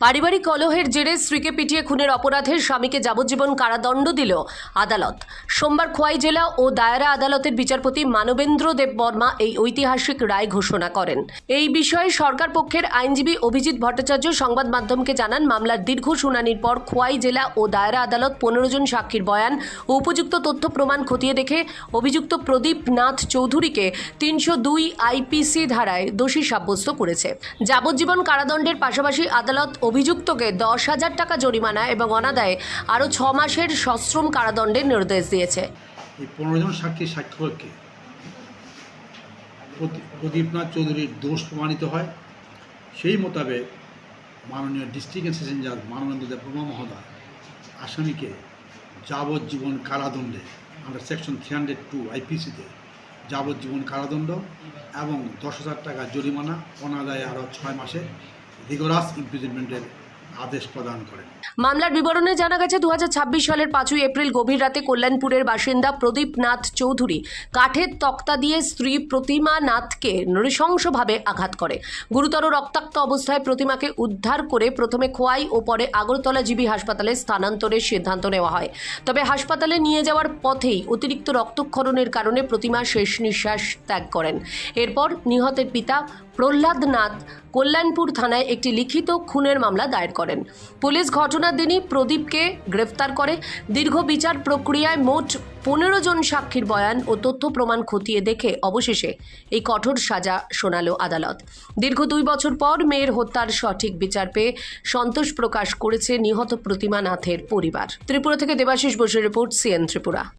পারিবারিক কলহের জেরে স্ত্রীকে পিটিয়ে খুনের অপরাধে স্বামীকে যাবজ্জীবন কারাদণ্ড দিল আদালত। সোমবার খোয়াই জেলা ও দায়রা আদালতের বিচারপতি মানবেন্দ্র দেববর্মা এই ঐতিহাসিক রায় ঘোষণা করেন। এই বিষয়ে সরকার পক্ষের আইনজীবী অভিজিৎ ভট্টাচার্য সংবাদ মাধ্যমকে জানান, মামলার দীর্ঘ শুনানির পর খোয়াই জেলা ও দায়রা আদালত 15 জন সাক্ষীর বয়ান ও উপযুক্ত তথ্য প্রমাণ খতিয়ে দেখে অভিযুক্ত প্রদীপ নাথ চৌধুরীকে 302 আইপিসি ধারায় দোষী সাব্যস্ত করেছে। যাবজ্জীবন কারাদণ্ডের পাশাপাশি আদালত অভিযুক্তকে 10,000 টাকা জরিমানা এবং অনাদায়ে আরও 6 মাসের সশ্রম কারাদণ্ডের নির্দেশ দিয়েছে। এই 15 জন সাক্ষীর সাক্ষ্যকে প্রদীপনাথ চৌধুরীর দোষ প্রমাণিত হয়। সেই মোতাবেক মাননীয় ডিস্ট্রিক্ট অ্যান্ড সেশন জাজ মানবেন্দ্র দেববর্মা মহোদয় আসামিকে যাবজ্জীবন কারাদণ্ডে আন্ডার সেকশন 302 আইপিসিতে যাবজ্জীবন কারাদণ্ড এবং 10,000 টাকা জরিমানা, অনাদায়ে আরও 6 মাসের রিগরাস ইমপ্রিজনমেন্টের আদেশ প্রদান করেন। মামলার বিবরণে জানা গেছে, 2026 সালের 5 এপ্রিল গভীর রাতে কল্যাণপুরের বাসিন্দা প্রদীপ নাথ চৌধুরী কাঠের তক্তা দিয়ে স্ত্রী প্রতিমা নাথকে নৃশংসভাবে আঘাত করে। গুরুতর রক্তাক্ত অবস্থায় প্রতিমাকে উদ্ধার করে প্রথমে খোয়াই ও পরে আগরতলা জিবি হাসপাতালে স্থানান্তরের সিদ্ধান্ত নেওয়া হয়। তবে হাসপাতালে নিয়ে যাওয়ার পথেই অতিরিক্ত রক্তক্ষরণের কারণে প্রতিমা শেষ নিঃশ্বাস ত্যাগ করেন। এরপর নিহতের পিতা প্রহ্লাদ নাথ কল্যাণপুর থানায় একটি লিখিত খুনের মামলা দায়ের করেন। পুলিশ ঘটনার দিনই প্রদীপকে গ্রেফতার করে। দীর্ঘ বিচার প্রক্রিয়ায় মোট 15 জন সাক্ষীর বয়ান ও তথ্য প্রমাণ খতিয়ে দেখে অবশেষে এই কঠোর সাজা শোনালো আদালত। দীর্ঘ 2 বছর পর মেয়ের হত্যার সঠিক বিচার পেয়ে সন্তোষ প্রকাশ করেছে নিহত প্রতিমা নাথের পরিবার। ত্রিপুরা থেকে দেবাশিস বসুর রিপোর্ট, সিএন ত্রিপুরা।